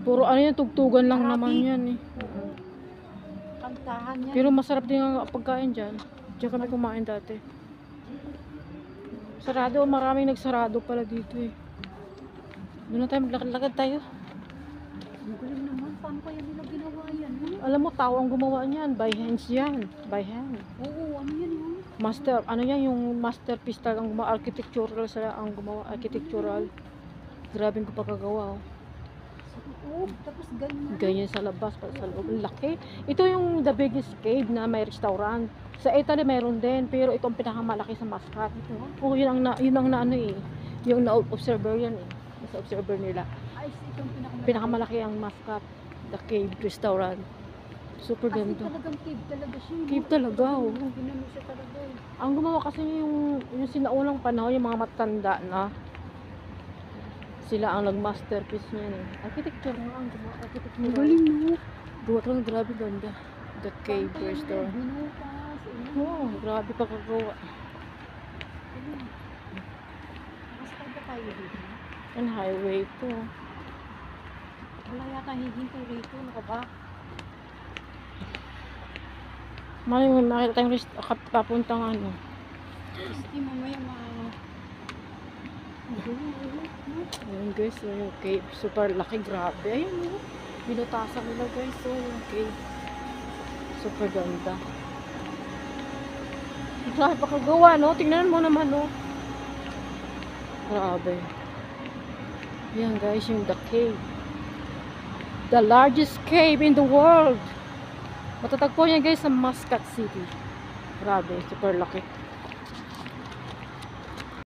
Puro ano yan, tugtugan lang Karaoke. naman yan eh. Kantahan yan. Pero masarap din ang pagkain dyan. Diyan kami kumain dati. Sarado, maraming nagsarado pala dito eh. Doon na tayo, maglakad-lakad tayo. Ang galing naman. Paano kaya nila ginawa yan? Alam mo, tao ang gumawa niyan. By hands yan. By hand. Oo, ano yan yun? Master, ano yan, yung masterpiece talaga ang gumawa. Architectural sila ang gumawa. Architectural. Grabe yung pagkagawa. Oh. Oo, tapos ganyan. Ganyan sa labas, sa loob. Ang laki. Ito yung the biggest cave na may restaurant. Sa Italy mayroon din, pero ito ang pinakamalaki sa Muscat. Oh, yun ang na ano eh. Yung na-observer yan eh. Sa observer nila. Ay, itong Pinakamalaki ang Muscat. The cave restaurant. Super Kasi ganda. talagang cave talaga siya. Cave talaga, oh. Ginano siya talaga eh. Ang gumawa kasi yung sinaunang panahon, yung mga matanda na sila ang nag-masterpiece niyan eh. Architecture nga ang gumawa. Architecture. Ang galing mo. Gawa talaga, grabe ganda. The cave restaurant. Binukas. Oh, grabe pagkagawa. Nakasakay ba tayo dito? Ang highway ito. Wala yata hihinto rito. Naka ba? May makita tayong papuntang ano. Kasi mamaya Ayun guys, so yung cave. Super laki, grabe. Ayun oh. Binutasan nila guys, so yung cave. Super ganda. Grabe pakagawa, no? Tingnan mo naman, no? Grabe. Yan guys, yung the cave. The largest cave in the world. Matatagpuan niya guys sa Muscat City. Grabe, super laki.